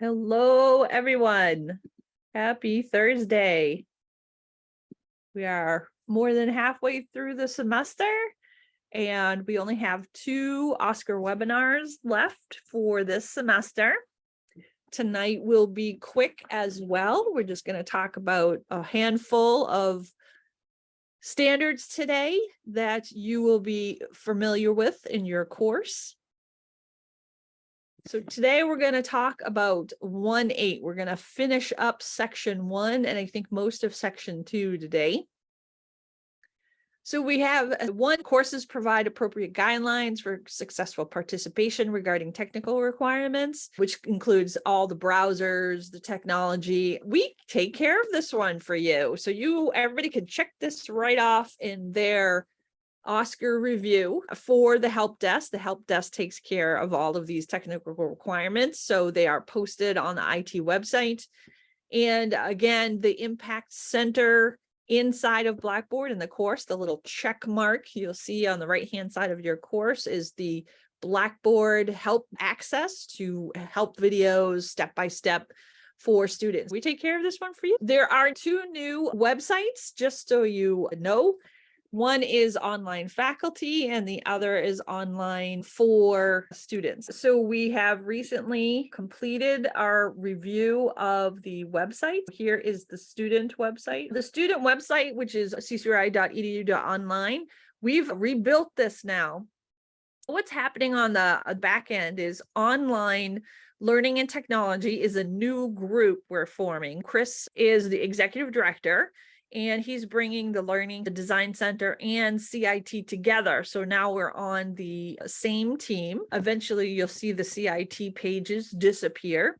Hello, everyone. Happy Thursday. We are more than halfway through the semester, and we only have 2 Oscar webinars left for this semester. Tonight will be quick as well. We're just going to talk about a handful of standards today that you will be familiar with in your course. So today we're going to talk about 1.8. We're going to finish up section 1 and I think most of section 2 today. So we have 1, courses provide appropriate guidelines for successful participation regarding technical requirements, which includes all the browsers, the technology. We take care of this one for you. So everybody can check this right off in their Oscar review for the help desk. The help desk takes care of all of these technical requirements. So they are posted on the IT website. And again, the Impact Center inside of Blackboard in the course, the little check mark you'll see on the right-hand side of your course is the Blackboard help access to help videos step-by-step for students. We take care of this one for you. There are 2 new websites, just so you know. One is online faculty and the other is online for students. So we have recently completed our review of the website. Here is the student website. The student website, which is ccri.edu.online, we've rebuilt this now. What's happening on the back end is online learning and technology is a new group we're forming. Chris is the executive director, and he's bringing the learning, the design center and CIT together. So now we're on the same team. Eventually you'll see the CIT pages disappear.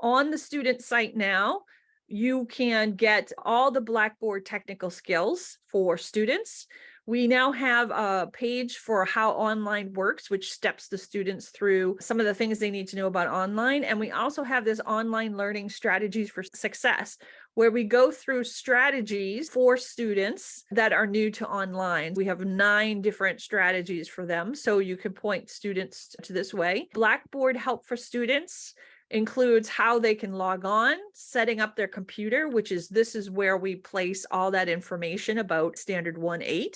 On the student site now, you can get all the Blackboard technical skills for students. We now have a page for how online works, which steps the students through some of the things they need to know about online. And we also have this online learning strategies for success, where we go through strategies for students that are new to online. We have 9 different strategies for them. So you can point students to this way. Blackboard Help for Students includes how they can log on, setting up their computer, this is where we place all that information about standard 1.8.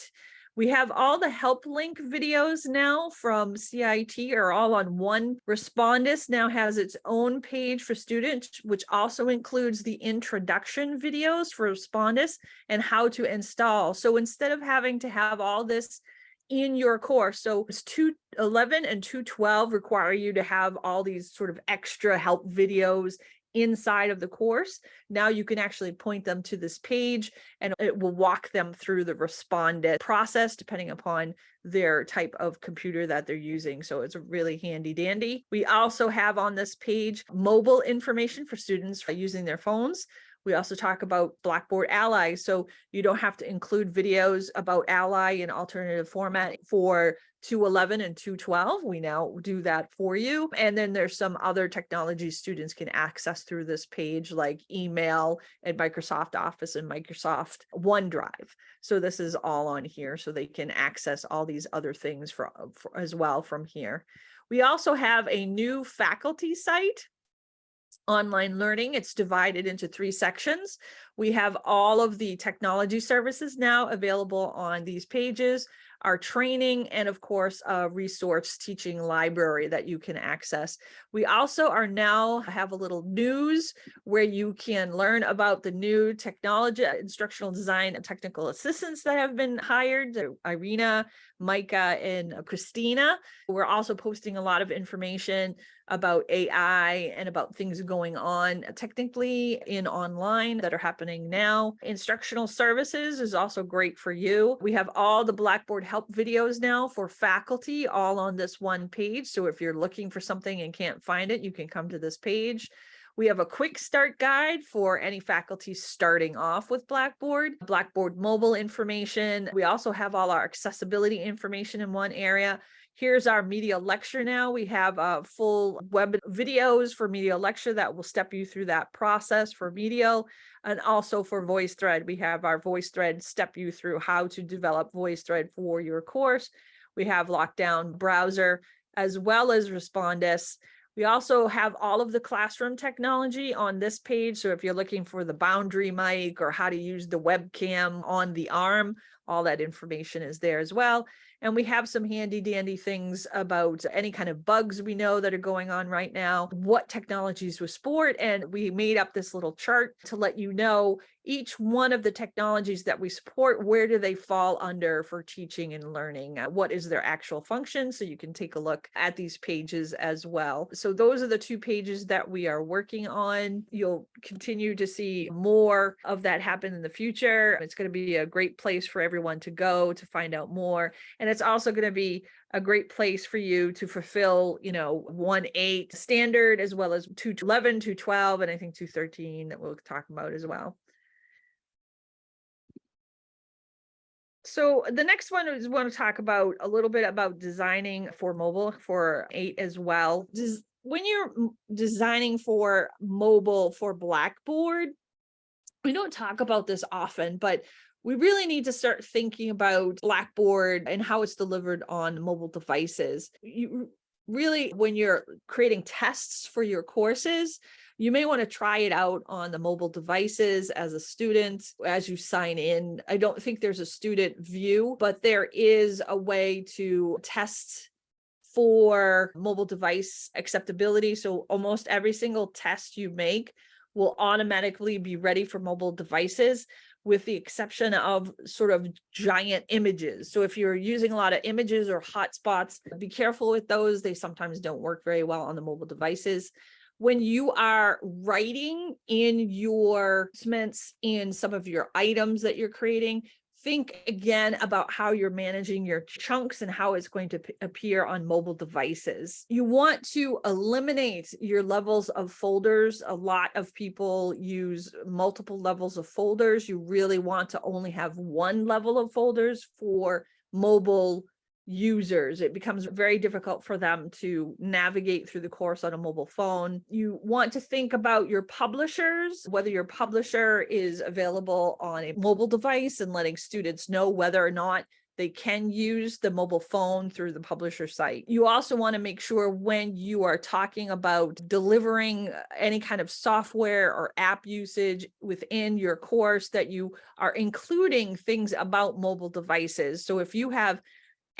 We have all the help link videos now from CIT are all on one. Respondus now has its own page for students, which also includes the introduction videos for Respondus and how to install. So instead of having to have all this in your course, so 2.11 and 2.12 require you to have all these sort of extra help videos inside of the course. Now you can actually point them to this page and it will walk them through the Respondus process depending upon their type of computer that they're using. So it's really handy dandy. We also have on this page mobile information for students using their phones. We also talk about Blackboard Ally, so you don't have to include videos about Ally in alternative format for 2.11 and 2.12. We now do that for you. And then there's some other technology students can access through this page, like email and Microsoft Office and Microsoft OneDrive. So this is all on here, so they can access all these other things for as well from here. We also have a new faculty site. Online learning. It's divided into 3 sections. We have all of the technology services now available on these pages, our training, and of course, a resource teaching library that you can access. We also are now have a little news where you can learn about the new technology, instructional design and technical assistants that have been hired, Irina, Micah, and Christina. We're also posting a lot of information about AI and about things going on technically in online that are happening now. Instructional services is also great for you. We have all the Blackboard help videos now for faculty all on this one page. So if you're looking for something and can't find it, you can come to this page. We have a quick start guide for any faculty starting off with Blackboard, Blackboard mobile information. We also have all our accessibility information in one area. Here's our media lecture now. We have full web videos for media lecture that will step you through that process for Medio, and also for VoiceThread. We have our VoiceThread step you through how to develop VoiceThread for your course. We have Lockdown Browser as well as Respondus. We also have all of the classroom technology on this page. So if you're looking for the boundary mic or how to use the webcam on the arm, all that information is there as well. And we have some handy dandy things about any kind of bugs we know that are going on right now, what technologies with sport. And we made up this little chart to let you know each one of the technologies that we support, where do they fall under for teaching and learning? What is their actual function? So you can take a look at these pages as well. So those are the 2 pages that we are working on. You'll continue to see more of that happen in the future. It's going to be a great place for everyone to go to find out more. And it's also going to be a great place for you to fulfill, 1.8 standard, as well as 2.11, 2.12, and I think 2.13 that we'll talk about as well. So the next one is we want to talk about a little bit about designing for mobile for 8 as well. When you're designing for mobile for Blackboard, we don't talk about this often, but we really need to start thinking about Blackboard and how it's delivered on mobile devices. You really, when you're creating tests for your courses, you may want to try it out on the mobile devices as a student as you sign in. I don't think there's a student view, but there is a way to test for mobile device acceptability. So almost every single test you make will automatically be ready for mobile devices, with the exception of sort of giant images. So if you're using a lot of images or hotspots, be careful with those. They sometimes don't work very well on the mobile devices. When you are writing in your comments in some of your items that you're creating, think again about how you're managing your chunks and how it's going to appear on mobile devices. You want to eliminate your levels of folders. A lot of people use multiple levels of folders. You really want to only have one level of folders for mobile users. It becomes very difficult for them to navigate through the course on a mobile phone. You want to think about your publishers, whether your publisher is available on a mobile device, and letting students know whether or not they can use the mobile phone through the publisher site. You also want to make sure when you are talking about delivering any kind of software or app usage within your course that you are including things about mobile devices. So if you have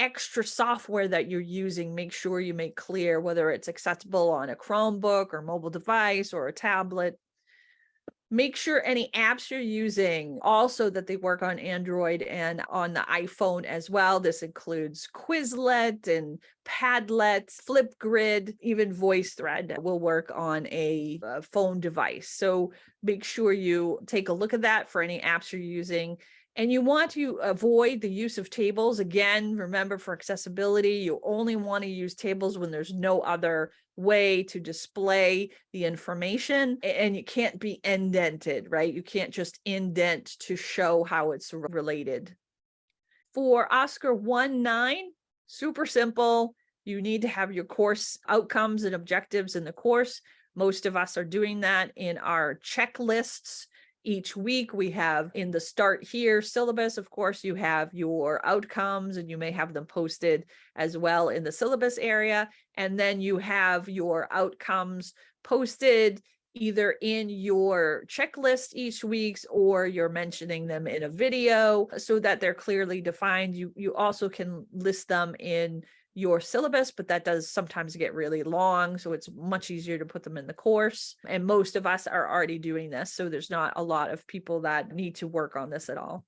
extra software that you're using, make sure you make clear whether it's accessible on a Chromebook or mobile device or a tablet. Make sure any apps you're using also that they work on Android and on the iPhone as well. This includes Quizlet and Padlet, Flipgrid, even VoiceThread will work on a phone device. So make sure you take a look at that for any apps you're using. And you want to avoid the use of tables. Again, remember, for accessibility, you only want to use tables when there's no other way to display the information, and you can't be indented, right? You can't just indent to show how it's related. For OSCQR 1.9, super simple. You need to have your course outcomes and objectives in the course. Most of us are doing that in our checklists. Each week we have in the start here syllabus, of course, you have your outcomes, and you may have them posted as well in the syllabus area. And then you have your outcomes posted either in your checklist each week, or you're mentioning them in a video so that they're clearly defined. You also can list them in your syllabus, but that does sometimes get really long. So it's much easier to put them in the course. And most of us are already doing this. So there's not a lot of people that need to work on this at all.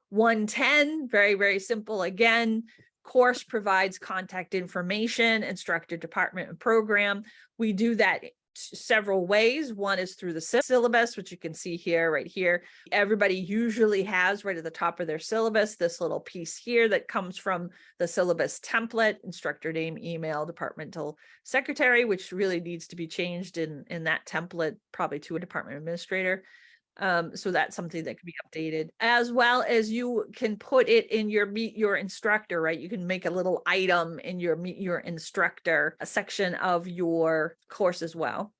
110, very, very simple. Again, course provides contact information, instructor, department, and program. We do that several ways. One is through the syllabus, which you can see here, right here. Everybody usually has right at the top of their syllabus this little piece here that comes from the syllabus template: instructor name, email, departmental secretary, which really needs to be changed in that template, probably to a department administrator. So that's something that can be updated, as well as you can put it in your meet your instructor, right? You can make a little item in your meet your instructor section of your course as well.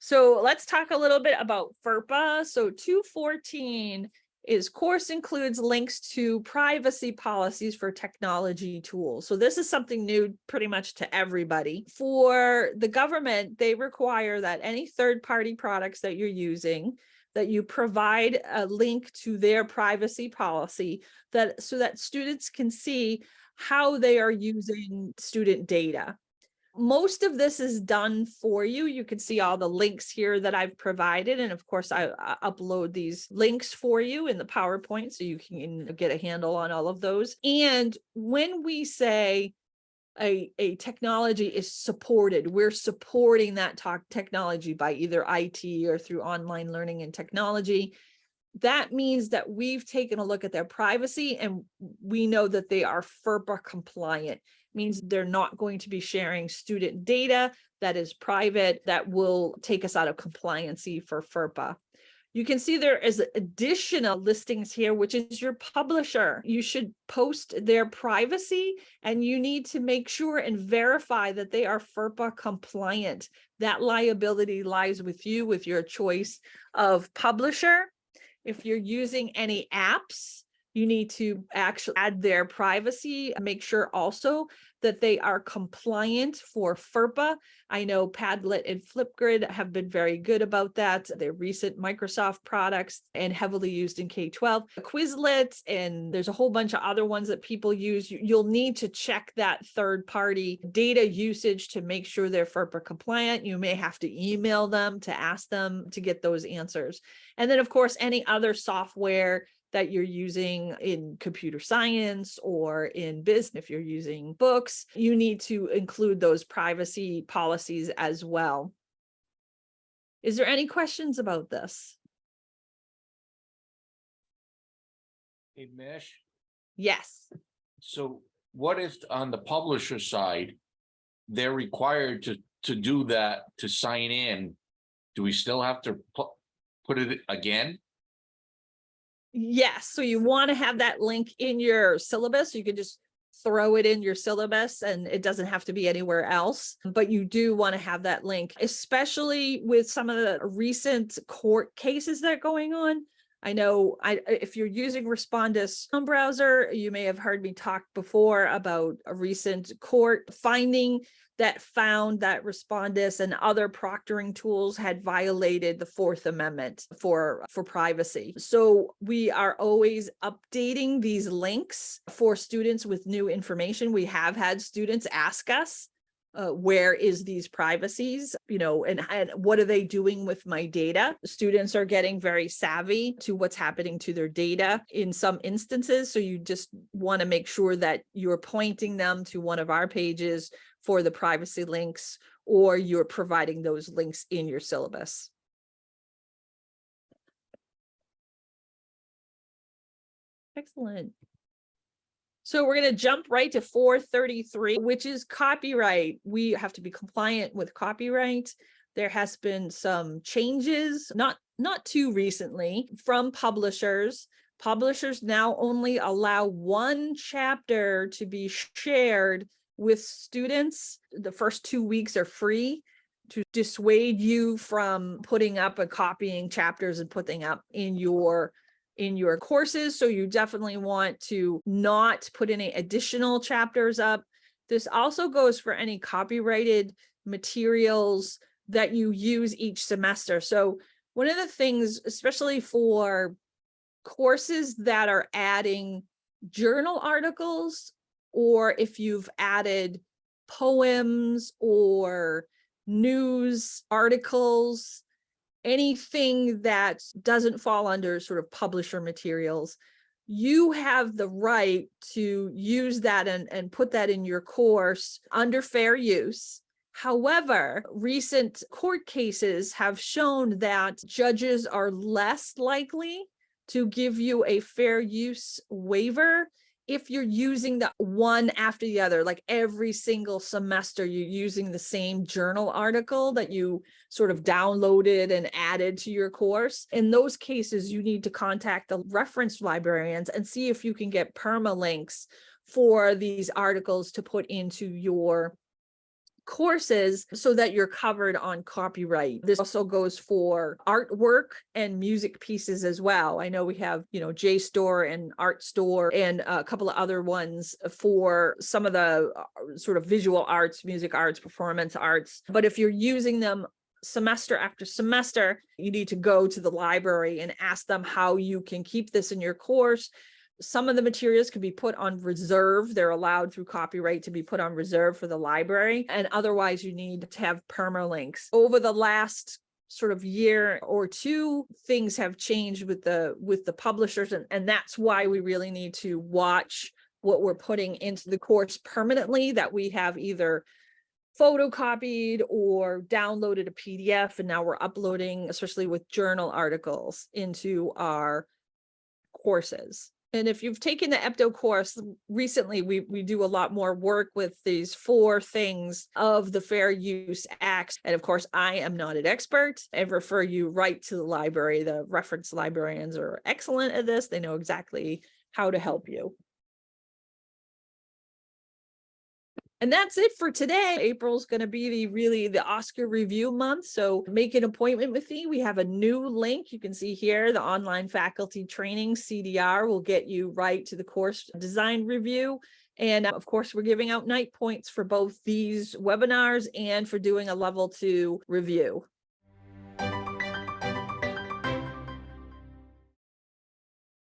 So let's talk a little bit about FERPA. So 214 is course includes links to privacy policies for technology tools. So this is something new pretty much to everybody. For the government, they require that any third-party products that you're using, that you provide a link to their privacy policy, that so that students can see how they are using student data. Most of this is done for you. You can see all the links here that I've provided. And of course, I upload these links for you in the PowerPoint so you can get a handle on all of those. And when we say a technology is supported, we're supporting that technology by either IT or through online learning and technology. That means that we've taken a look at their privacy and we know that they are FERPA compliant. Means they're not going to be sharing student data that is private, that will take us out of compliancy for FERPA. You can see there is additional listings here, which is your publisher. You should post their privacy and you need to make sure and verify that they are FERPA compliant. That liability lies with you with your choice of publisher. If you're using any apps, you need to actually add their privacy, make sure also that they are compliant for FERPA. I know Padlet and Flipgrid have been very good about that. They're recent Microsoft products and heavily used in K-12. Quizlet, and there's a whole bunch of other ones that people use. You'll need to check that third-party data usage to make sure they're FERPA compliant. You may have to email them to ask them to get those answers. And then, of course, any other software that you're using in computer science or in business, if you're using books, you need to include those privacy policies as well. Is there any questions about this? Hey, Mish. Yes. So what if on the publisher side, they're required to do that, to sign in? Do we still have to put it again? Yes, so you want to have that link in your syllabus. You can just throw it in your syllabus and it doesn't have to be anywhere else, but you do want to have that link, especially with some of the recent court cases that are going on. I know if you're using Respondus browser, you may have heard me talk before about a recent court finding that found that Respondus and other proctoring tools had violated the Fourth Amendment for privacy. So we are always updating these links for students with new information. We have had students ask us, where is these privacies, and what are they doing with my data? Students are getting very savvy to what's happening to their data in some instances. So you just want to make sure that you're pointing them to one of our pages for the privacy links, or you're providing those links in your syllabus. Excellent. So we're going to jump right to 433, which is copyright. We have to be compliant with copyright. There has been some changes, not too recently, from publishers. Publishers now only allow one chapter to be shared with students. The first 2 weeks are free to dissuade you from putting up and copying chapters and putting up in your courses. So you definitely want to not put any additional chapters up. This also goes for any copyrighted materials that you use each semester. So one of the things, especially for courses that are adding journal articles, or if you've added poems or news articles, anything that doesn't fall under sort of publisher materials, you have the right to use that and put that in your course under fair use. However, recent court cases have shown that judges are less likely to give you a fair use waiver if you're using the one after the other, like every single semester, you're using the same journal article that you sort of downloaded and added to your course. In those cases, you need to contact the reference librarians and see if you can get permalinks for these articles to put into your courses so that you're covered on copyright. This also goes for artwork and music pieces as well. I know we have, JSTOR and Art Store and a couple of other ones for some of the sort of visual arts, music arts, performance arts. But if you're using them semester after semester, you need to go to the library and ask them how you can keep this in your course. Some of the materials can be put on reserve. They're allowed through copyright to be put on reserve for the library. And otherwise you need to have permalinks. Over the last sort of year or two, things have changed with the publishers. And that's why we really need to watch what we're putting into the course permanently, that we have either photocopied or downloaded a PDF. And now we're uploading, especially with journal articles, into our courses. And if you've taken the EPDO course recently, we do a lot more work with these 4 things of the Fair Use Act. And of course, I am not an expert and refer you right to the library. The reference librarians are excellent at this. They know exactly how to help you. And that's it for today. April's going to be the Oscar review month. So make an appointment with me. We have a new link. You can see here, the online faculty training CDR will get you right to the course design review. And of course, we're giving out night points for both these webinars and for doing a level 2 review.